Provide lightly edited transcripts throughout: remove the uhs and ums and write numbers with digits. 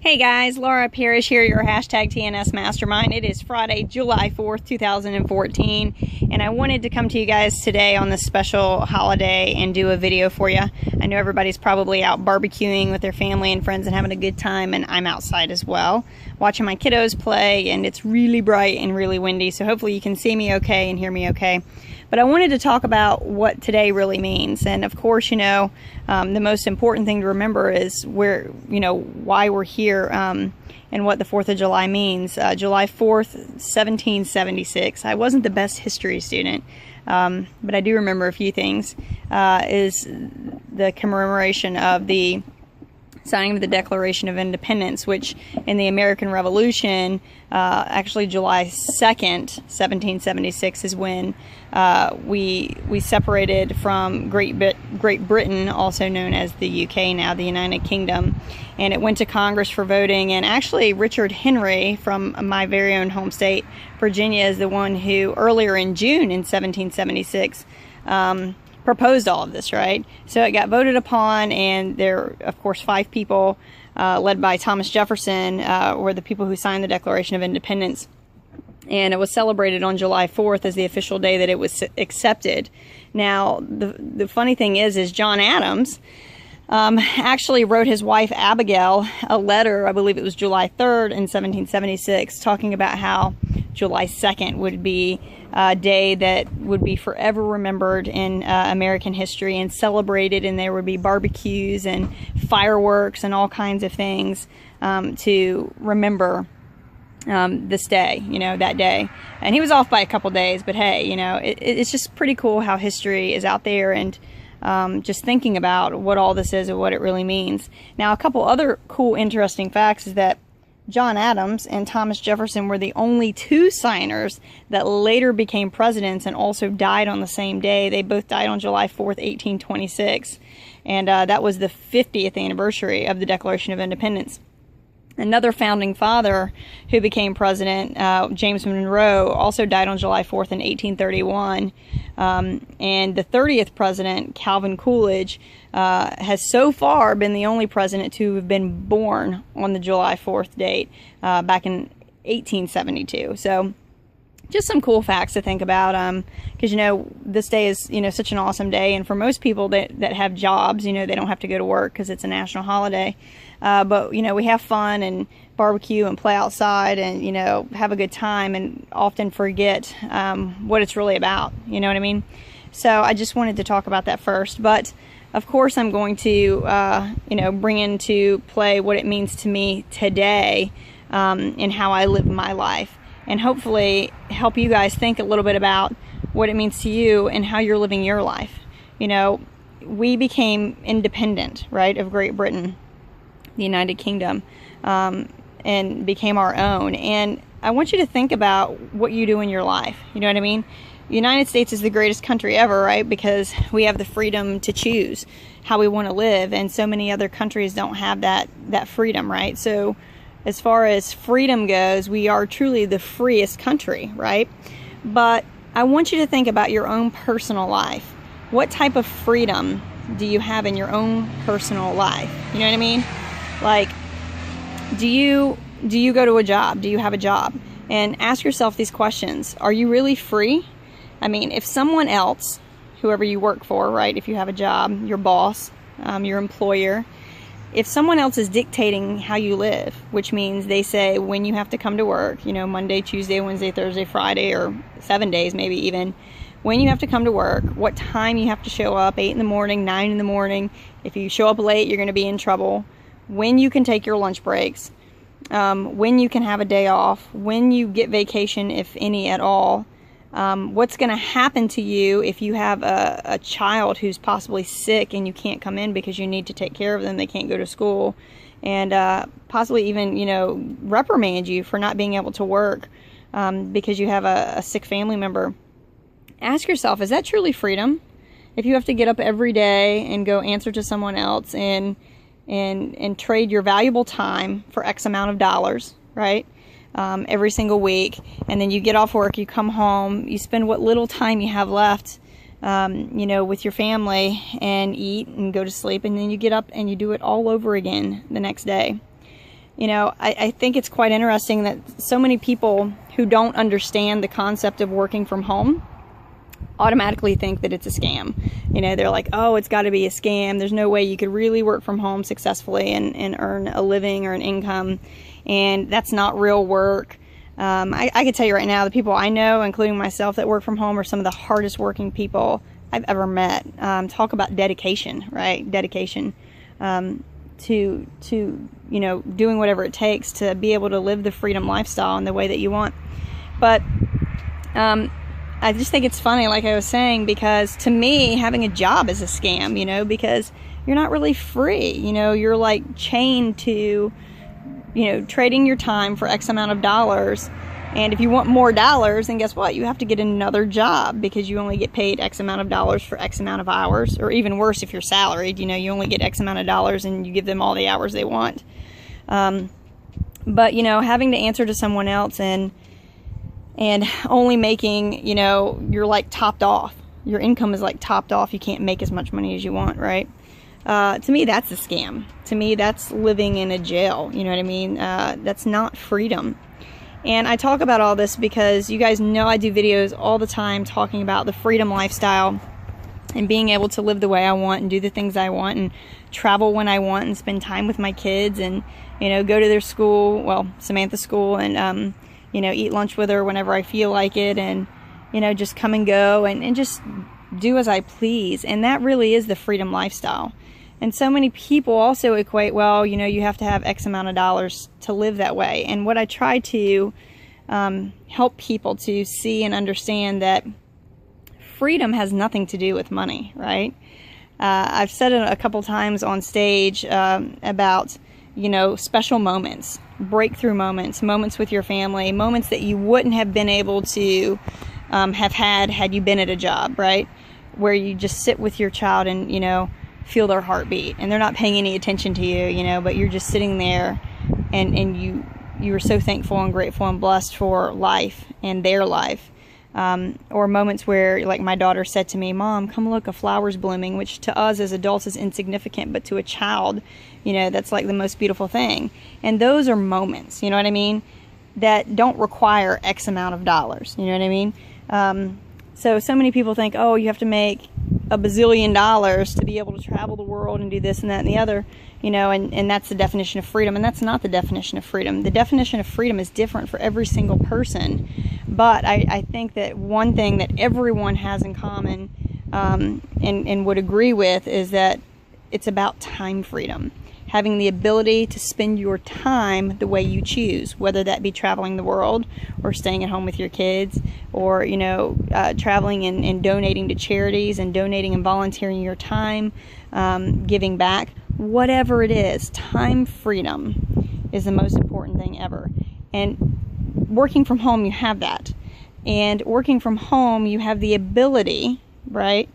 Hey guys, Laura Parrish here, your hashtag TNS Mastermind. It is Friday, July 4th, 2014, and I wanted to come to you guys today on this special holiday and do a video for you. I know everybody's probably out barbecuing with their family and friends and having a good time, and I'm outside as well, watching my kiddos play, and it's really bright and really windy, so hopefully you can see me okay and hear me okay. But I wanted to talk about what today really means. And of course, the most important thing to remember is why we're here and what the 4th of July means. July 4th, 1776. I wasn't the best history student, but I do remember a few things. Is the commemoration of the signing of the Declaration of Independence, which in the American Revolution, actually July 2nd, 1776 is when we separated from Great Britain, also known as the UK now, the United Kingdom, and it went to Congress for voting. And actually Richard Henry from my very own home state, Virginia, is the one who earlier in June in 1776 proposed all of this, right? So it got voted upon, and there, of course, 5 people, led by Thomas Jefferson, were the people who signed the Declaration of Independence. And it was celebrated on July 4th as the official day that it was accepted. Now, the funny thing is John Adams actually wrote his wife Abigail a letter, I believe it was July 3rd in 1776, talking about how July 2nd would be a day that would be forever remembered in American history and celebrated, and there would be barbecues and fireworks and all kinds of things to remember this day, that day. And he was off by a couple days, but hey, it's just pretty cool how history is out there, and just thinking about what all this is and what it really means. Now, a couple other cool, interesting facts is that John Adams and Thomas Jefferson were the only 2 signers that later became presidents and also died on the same day. They both died on July 4th, 1826, and that was the 50th anniversary of the Declaration of Independence. Another founding father who became president, James Monroe, also died on July 4th in 1831. And the 30th president, Calvin Coolidge, has so far been the only president to have been born on the July 4th date back in 1872. So just some cool facts to think about, because this day is such an awesome day, and for most people that have jobs, they don't have to go to work because it's a national holiday. But we have fun and barbecue and play outside and have a good time, and often forget what it's really about. You know what I mean? So I just wanted to talk about that first. But of course, I'm going to bring into play what it means to me today, and how I live my life, and hopefully help you guys think a little bit about what it means to you and how you're living your life. We became independent, right, of Great Britain, the United Kingdom, and became our own. And I want you to think about what you do in your life. You know what I mean? The United States is the greatest country ever, right? Because we have the freedom to choose how we want to live, and so many other countries don't have that freedom, right? So as far as freedom goes, we are truly the freest country, right? But I want you to think about your own personal life. What type of freedom do you have in your own personal life? You know what I mean? Like, do you go to a job? Do you have a job? And ask yourself these questions. Are you really free? I mean, if someone else, whoever you work for, right? If you have a job, your boss, your employer, if someone else is dictating how you live, which means they say when you have to come to work, Monday, Tuesday, Wednesday, Thursday, Friday, or 7 days maybe even, when you have to come to work, what time you have to show up, 8 in the morning, 9 in the morning. If you show up late, you're going to be in trouble. When you can take your lunch breaks, when you can have a day off, when you get vacation, if any at all, what's going to happen to you if you have a child who's possibly sick and you can't come in because you need to take care of them, they can't go to school, and possibly even, reprimand you for not being able to work because you have a sick family member. Ask yourself, is that truly freedom? If you have to get up every day and go answer to someone else and trade your valuable time for X amount of dollars, right? Every single week, and then you get off work, you come home, you spend what little time you have left, with your family, and eat and go to sleep, and then you get up and you do it all over again the next day. you know, I think it's quite interesting that so many people who don't understand the concept of working from home automatically think that it's a scam. You know, they're like, oh, it's got to be a scam. There's no way you could really work from home successfully and earn a living or an income. And that's not real work. I can tell you right now, the people I know, including myself, that work from home are some of the hardest working people I've ever met. Talk about dedication, right? Dedication to you know, doing whatever it takes to be able to live the freedom lifestyle in the way that you want. But I just think it's funny, like I was saying, because to me, having a job is a scam, you know, because you're not really free. You know, you're like chained to, you know, trading your time for X amount of dollars. And if you want more dollars, then guess what? You have to get another job because you only get paid X amount of dollars for X amount of hours. Or even worse, if you're salaried, you know, you only get X amount of dollars and you give them all the hours they want. But, you know, having to answer to someone else and only making, you know, you're like topped off. Your income is like topped off. You can't make as much money as you want, right? To me, that's a scam. To me, that's living in a jail. You know what I mean? That's not freedom. And I talk about all this because you guys know I do videos all the time talking about the freedom lifestyle and being able to live the way I want and do the things I want and travel when I want and spend time with my kids and, you know, go to their school, well, Samantha's school, and, you know, eat lunch with her whenever I feel like it, and, you know, just come and go and just do as I please. And that really is the freedom lifestyle. And so many people also equate, well, you know, you have to have X amount of dollars to live that way. And what I try to help people to see and understand that freedom has nothing to do with money, right? I've said it a couple times on stage about, you know, special moments, breakthrough moments, moments with your family, moments that you wouldn't have been able to have had you been at a job, right? Where you just sit with your child and, you know, feel their heartbeat, and they're not paying any attention to you, you know, but you're just sitting there and you are so thankful and grateful and blessed for life and their life. Or moments where, like my daughter said to me, Mom, come look, a flower's blooming, which to us as adults is insignificant, but to a child, you know, that's like the most beautiful thing. And those are moments, you know what I mean, that don't require X amount of dollars, you know what I mean? So many people think, oh, you have to make a bazillion dollars to be able to travel the world and do this and that and the other, you know, and that's the definition of freedom. And that's not the definition of freedom. The definition of freedom is different for every single person. But I think that one thing that everyone has in common and would agree with is that it's about time freedom. Having the ability to spend your time the way you choose, whether that be traveling the world or staying at home with your kids, or, you know, traveling and donating to charities and donating and volunteering your time, giving back, whatever it is. Time freedom is the most important thing ever. And working from home, you have that. And working from home, you have the ability, right?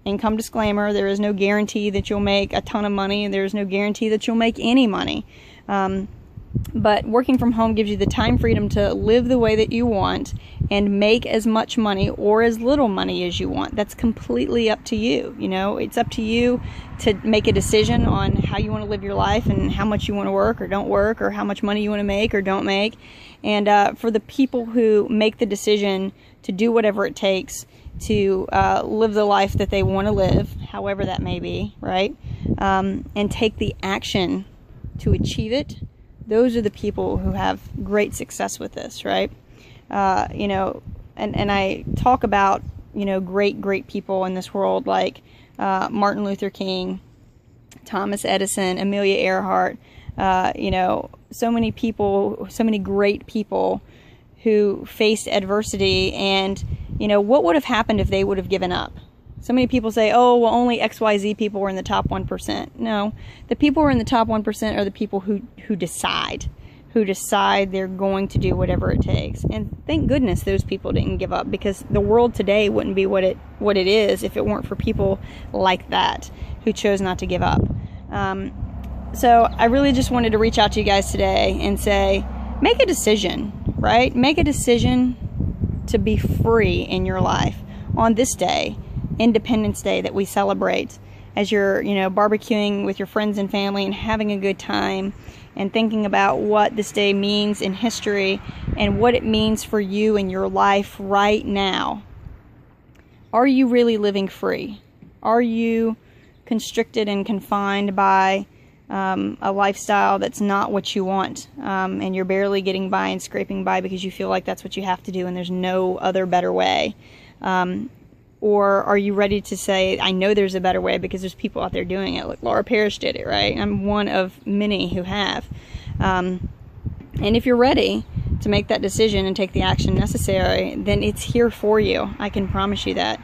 Income disclaimer, there is no guarantee that you'll make a ton of money, and there is no guarantee that you'll make any money. But working from home gives you the time freedom to live the way that you want and make as much money or as little money as you want. That's completely up to you. You know, it's up to you to make a decision on how you want to live your life and how much you want to work or don't work, or how much money you want to make or don't make. And for the people who make the decision to do whatever it takes to live the life that they want to live, however that may be, right? And take the action to achieve it, those are the people who have great success with this, right? You know, and I talk about, you know, great people in this world like Martin Luther King, Thomas Edison, Amelia Earhart, you know, so many people, so many great people who faced adversity. And, you know, what would have happened if they would have given up? So many people say, oh, well, only XYZ people were in the top 1%. No, the people who are in the top 1% are the people who decide they're going to do whatever it takes. And thank goodness those people didn't give up, because the world today wouldn't be what it is if it weren't for people like that who chose not to give up. So I really just wanted to reach out to you guys today and say, make a decision, right? Make a decision to be free in your life on this day, Independence Day, that we celebrate, as you're, you know, barbecuing with your friends and family and having a good time, and thinking about what this day means in history and what it means for you in your life right now. Are you really living free? Are you constricted and confined by a lifestyle that's not what you want, and you're barely getting by and scraping by because you feel like that's what you have to do and there's no other better way? Or are you ready to say, I know there's a better way because there's people out there doing it? Like Laura Parrish did it, right? I'm one of many who have. And if you're ready to make that decision and take the action necessary, then it's here for you. I can promise you that.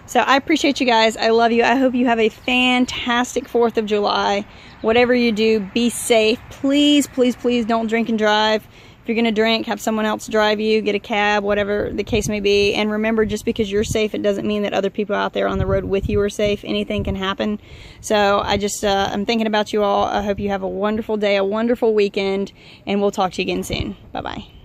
So I appreciate you guys. I love you. I hope you have a fantastic 4th of July. Whatever you do, be safe. Please, please, please don't drink and drive. If you're going to drink, have someone else drive you, get a cab, whatever the case may be. And remember, just because you're safe, it doesn't mean that other people out there on the road with you are safe. Anything can happen. So I just, I'm thinking about you all. I hope you have a wonderful day, a wonderful weekend, and we'll talk to you again soon. Bye-bye.